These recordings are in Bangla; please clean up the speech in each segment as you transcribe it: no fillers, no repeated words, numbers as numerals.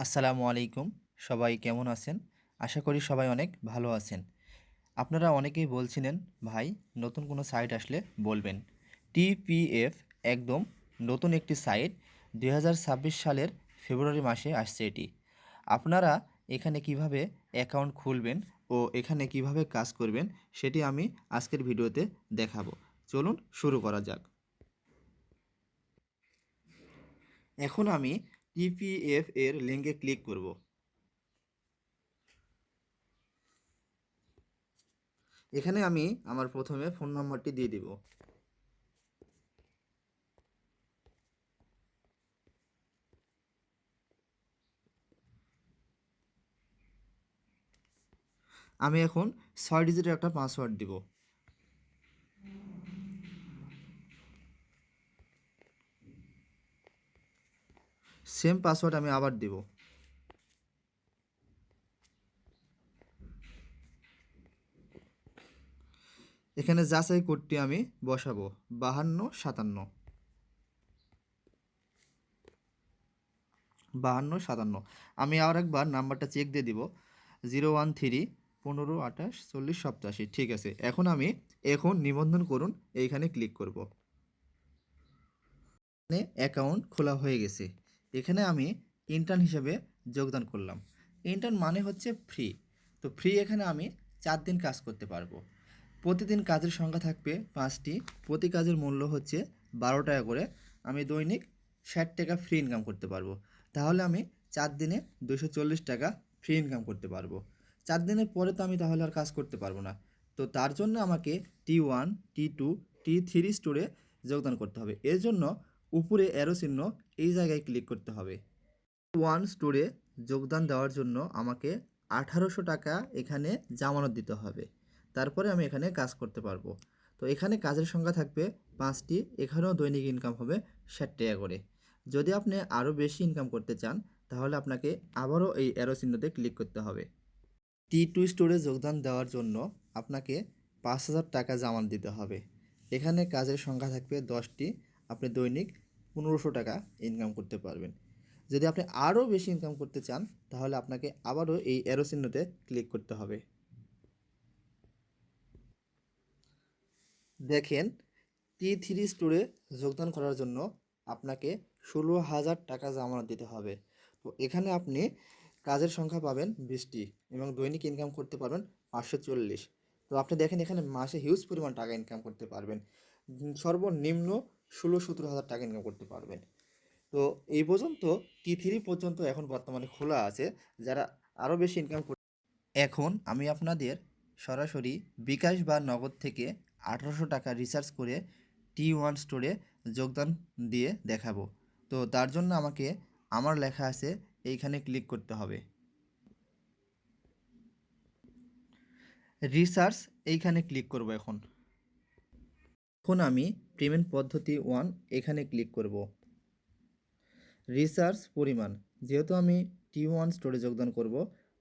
আসসালামু আলাইকুম। সবাই কেমন আছেন? আশা করি সবাই অনেক ভালো আছেন। আপনারা অনেকেই বলছিলেন, ভাই নতুন কোনো সাইট আসলে বলবেন। টিপিএফ একদম নতুন একটি সাইট ২০২৬ সালের ফেব্রুয়ারি মাসে আসছে এটি। আপনারা এখানে কিভাবে অ্যাকাউন্ট খুলবেন ও এখানে কিভাবে কাজ করবেন সেটি আমি আজকের ভিডিওতে দেখাবো। চলুন শুরু করা যাক। এখন আমি টিপিএফ এর লিঙ্কে ক্লিক করব। এখানে আমি আমার প্রথমে ফোন নম্বরটি দিয়ে দিব। আমি এখন ৬ ডিজিটের একটা পাসওয়ার্ড দিব। সেম পাসওয়ার্ড আমি আবার দিব। এখানে যাচাই কোডটি আমি বসাবো ৫২৫৭। ৫২৫৭। আমি আর একবার নাম্বারটা চেক দিয়ে দিব। 013 15 28 40 87। ঠিক আছে, এখন আমি নিবন্ধন করুন এইখানে ক্লিক করব। এখানে অ্যাকাউন্ট খোলা হয়ে গেছে। এখানে আমি ইন্টার্ন হিসেবে যোগদান করলাম। ইন্টার্ন মানে হচ্ছে ফ্রি। তো ফ্রি এখানে আমি ৪ দিন কাজ করতে পারবো। প্রতিদিন কাজের সংখ্যা থাকবে ৫টি। প্রতি কাজের মূল্য হচ্ছে ১২ টাকা করে। আমি দৈনিক ৬০ টাকা ফ্রি ইনকাম করতে পারবো। তাহলে আমি ৪ দিনে ২৪০ টাকা ফ্রি ইনকাম করতে পারবো। ৪ দিনের পরে তো আমি তাহলে আর কাজ করতে পারবো না। তো তার জন্য আমাকে T1, T2, T3 স্টোরে যোগদান করতে হবে। এর জন্য উপরে অ্যারো চিহ্ন এই জায়গায় ক্লিক করতে হবে। T1 স্টোরে যোগদান দেওয়ার জন্য আমাকে ১৮০০ টাকা এখানে জামানত দিতে হবে। তারপরে আমি এখানে কাজ করতে পারবো। তো এখানে কাজের সংখ্যা থাকবে ৫টি। এখানেও দৈনিক ইনকাম হবে ৬০ টাকা করে। যদি আপনি আরও বেশি ইনকাম করতে চান তাহলে আপনাকে আবারও এই অ্যারো চিহ্নতে ক্লিক করতে হবে। T2 স্টোরে যোগদান দেওয়ার জন্য আপনাকে ৫,০০০ টাকা জামানত দিতে হবে। এখানে কাজের সংখ্যা থাকবে ১০টি। আপনি দৈনিক ১৫০০ টাকা ইনকাম করতে পারবেন। যদি আপনি আরও বেশি ইনকাম করতে চান তাহলে আপনাকে আবারও এই অ্যারো চিহ্নতে ক্লিক করতে হবে। দেখেন, T3 স্টোরে যোগদান করার জন্য আপনাকে ১৬,০০০ টাকা জামানত দিতে হবে। তো এখানে আপনি কাজের সংখ্যা পাবেন ২০টি এবং দৈনিক ইনকাম করতে পারবেন ৫৪০। তো আপনি দেখেন এখানে মাসে হিউজ পরিমাণ টাকা ইনকাম করতে পারবেন। সর্বনিম্ন ১৬-১৭,০০০ টাকা ইনকাম করতে পারবেন। তো এই পর্যন্ত T3 পর্যন্ত এখন বর্তমানে খোলা আছে। যারা আরও বেশি ইনকাম এখন আমি আপনাদের সরাসরি বিকাশ বা নগদ থেকে ১৮০০ টাকা রিচার্জ করে T1 স্টোরে যোগদান দিয়ে দেখাবো। তো তার জন্য আমাকে আমার লেখা আছে এইখানে ক্লিক করতে হবে। রিসার্চ এইখানে ক্লিক করব। এখন আমি পেমেন্ট পদ্ধতি 1 এখানে ক্লিক করব। রিসার্চ পরিমাণ, যেহেতু আমি T1 স্টোরে যোগদান করব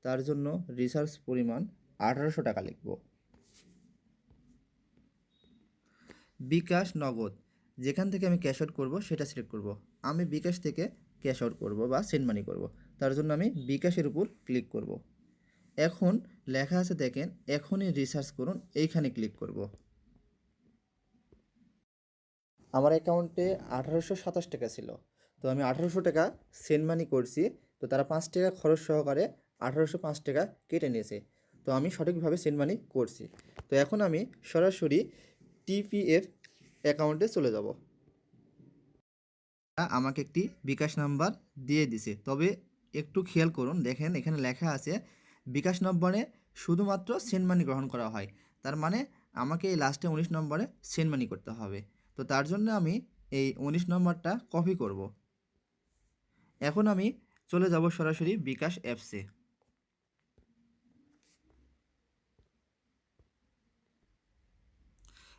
তার জন্য রিসার্চ পরিমাণ ১৮০০ টাকা লিখব। বিকাশ নগদ, যেখান থেকে আমি ক্যাশ আউট করবো সেটা সিলেক্ট করব। আমি বিকাশ থেকে ক্যাশ আউট করব বা সেন্ড মানি করব। তার জন্য আমি বিকাশের উপর ক্লিক করব। এখন লেখা আছে দেখেন, এখনই রিসার্চ করুন এইখানে ক্লিক করব। আমার অ্যাকাউন্টে ১৮২৭ টাকা ছিল। তো আমি ১৮০০ টাকা সেন্ড মানি করছি। তো তারা ৫ টাকা খরচ সহকারে ১৮০৫ টাকা কেটে নিয়েছে। তো আমি সঠিকভাবে সেন্ড মানি করছি। তো এখন আমি সরাসরি টিপিএফ অ্যাকাউন্টে চলে যাব। আমাকে একটি বিকাশ নাম্বার দিয়ে দিছে, তবে একটু খেয়াল করুন, দেখেন এখানে লেখা আছে বিকাশ নম্বরে শুধুমাত্র সেন্ড মানি গ্রহণ করা হয়। তার মানে আমাকে এই লাস্টে ১৯ নম্বরে সেন্ড মানি করতে হবে। তো তার জন্য আমি এই ১৯ নম্বরটা কপি করব। এখন আমি চলে যাব সরাসরি বিকাশ অ্যাপসে।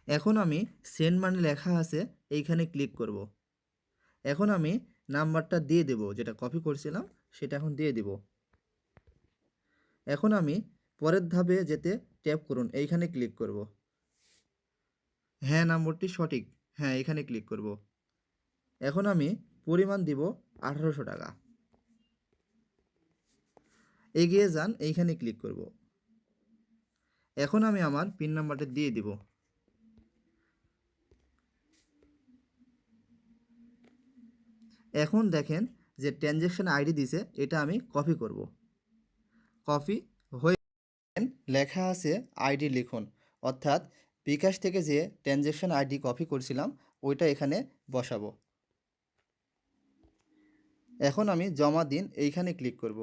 এখন আমি সেন্ড মানি লেখা আছে এইখানে ক্লিক করব। এখন আমি নাম্বারটা দিয়ে দেব, যেটা কপি করছিলাম সেটা এখন দিয়ে দেব। এখন আমি পরের ধাপে যেতে ট্যাপ করুন, এইখানে ক্লিক করব। হ্যাঁ, নম্বরটি সঠিক। হ্যাঁ, এখানে ক্লিক করব। এখন আমি পরিমাণ দিব ১৮০০ টাকা। এগিয়ে যান, এইখানে ক্লিক করব। এখন আমি আমার পিন নাম্বারটা দিয়ে দিব। এখন দেখেন যে ট্রানজ্যাকশন আইডি দিছে, এটা আমি কপি করব। কপি হয়ে লেখা আছে আইডি লিখুন, অর্থাৎ বিকাশ থেকে যে ট্রানজ্যাকশন আইডি কপি করছিলাম ওইটা এখানে বসাবো। এখন আমি জমা দিন এইখানে ক্লিক করব।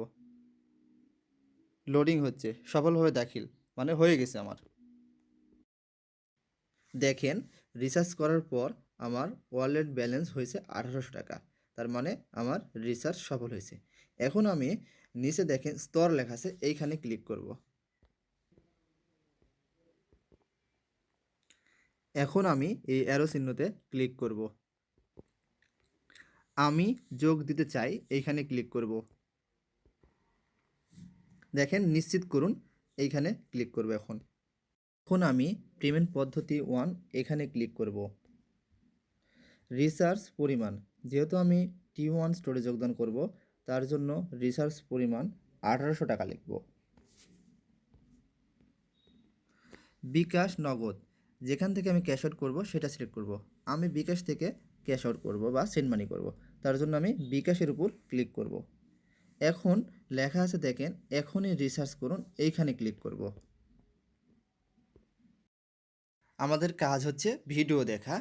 লোডিং হচ্ছে, সফলভাবে দাখিল, মানে হয়ে গেছে আমার। দেখেন রিচার্জ করার পর আমার ওয়ালেট ব্যালেন্স হয়েছে 1800 টাকা, তার মানে আমার রিচার্জ সফল হয়েছে। এখন আমি নিচে দেখেন স্তর লেখা আছে, এইখানে ক্লিক করব। এখন আমি এই অ্যারো চিহ্নতে ক্লিক করব। আমি যোগ দিতে চাই, এইখানে ক্লিক করব। দেখেন নিশ্চিত করুন, এইখানে ক্লিক করব। এখন আমি পেমেন্ট পদ্ধতি 1 এখানে ক্লিক করব। রিচার্জ পরিমাণ, যেহেতু আমি T1 স্টোরে যোগদান করব তার জন্য রিচার্জ পরিমাণ 1800 টাকা লিখব। বিকাশ নগদ, যেখান থেকে আমি ক্যাশ আউট করব সেটা সিলেক্ট করব। আমি বিকাশ থেকে ক্যাশ আউট করব বা সেন্ড মানি করব, তার জন্য আমি বিকাশের উপর ক্লিক করব। এখন লেখা আছে দেখেন এখনই রিচার্জ করুন, এইখানে ক্লিক করব। আমাদের কাজ হচ্ছে ভিডিও দেখা,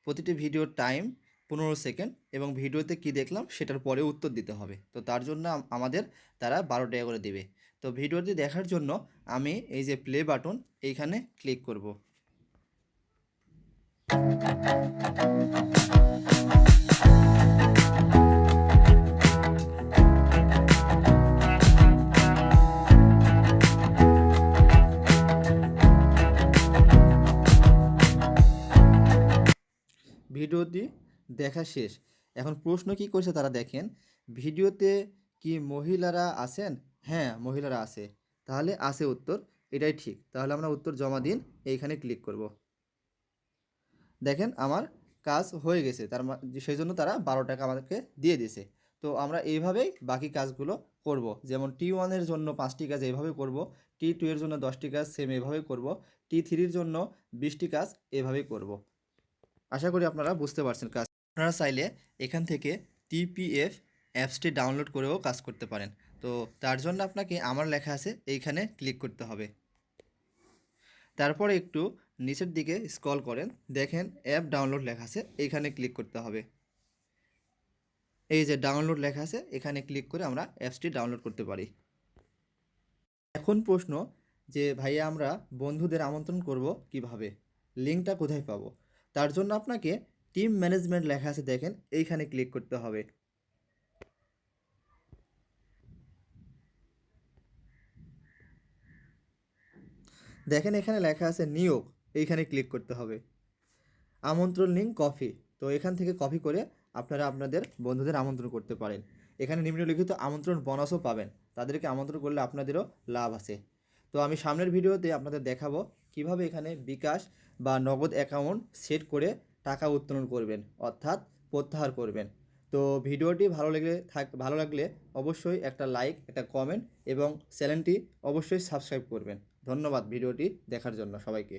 প্রতিটি ভিডিওর টাইম 15 সেকেন্ড এবং ভিডিওতে কি দেখলাম সেটার পরে উত্তর দিতে হবে। তো তার জন্য আমাদের তারা 12 টাকা করে দেবে। তো ভিডিওটি দেখার জন্য আমি এই যে প্লে বাটন এইখানে ক্লিক করব। ভিডিওটি দেখা শেষ। এখন প্রশ্ন কি করছে তারা দেখেন, ভিডিওতে কি মহিলারা আছেন? হ্যাঁ, মহিলারা আছে। তাহলে আছে উত্তর, এটাই ঠিক। তাহলে আমরা উত্তর জমা দিন এইখানে ক্লিক করব। দেখেন আমার কাজ হয়ে গেছে, সেই জন্য তারা 12 টাকা আমাদেরকে দিয়ে দিয়েছে। তো আমরা এইভাবেই বাকি কাজগুলো করব। যেমন T1 জন্য 5টি কাজ এইভাবে করব, T2 জন্য 10টি কাজ সেম এভাবেই করব, T3 জন্য 20টি কাজ এভাবেই করব। আশা করি আপনারা বুঝতে পারছেন কাজ। আপনারা চাইলে এখান থেকে TPF অ্যাপসটি ডাউনলোড করেও কাজ করতে পারেন। তো তার জন্য আপনাকে আমার লেখা আছে এইখানে ক্লিক করতে হবে। তারপরে একটু নিচের দিকে স্ক্রল করেন, দেখেন অ্যাপ ডাউনলোড লেখা আছে, এইখানে ক্লিক করতে হবে। এই যে ডাউনলোড লেখা আছে এখানে ক্লিক করে আমরা অ্যাপসটি ডাউনলোড করতে পারি। এখন প্রশ্ন যে ভাইয়া আমরা বন্ধুদের আমন্ত্রণ করব কিভাবে, লিঙ্কটা কোথায় পাবো? তার জন্য আপনাকে টিম ম্যানেজমেন্ট লেখা আছে দেখেন এইখানে ক্লিক করতে হবে। দেখেন এখানে লেখা আছে নিয়োগ, এইখানে ক্লিক করতে হবে। আমন্ত্রণ লিঙ্ক কপি, তো এখান থেকে কপি করে আপনারা আপনাদের বন্ধুদের আমন্ত্রণ করতে পারেন। এখানে নিম্নলিখিত আমন্ত্রণ বোনাসও পাবেন, তাদেরকে আমন্ত্রণ করলে আপনাদেরও লাভ আছে। তো আমি সামনের ভিডিওতে আপনাদের দেখাবো কিভাবে এখানে বিকাশ বা নগদ অ্যাকাউন্ট সেট করে টাকা উত্তোলন করবেন, অর্থাৎ প্রত্যাহার করবেন। তো ভিডিওটি ভালো লাগলে অবশ্যই একটা লাইক, একটা কমেন্ট এবং চ্যানেলটি অবশ্যই সাবস্ক্রাইব করবেন। ধন্যবাদ ভিডিওটি দেখার জন্য সবাইকে।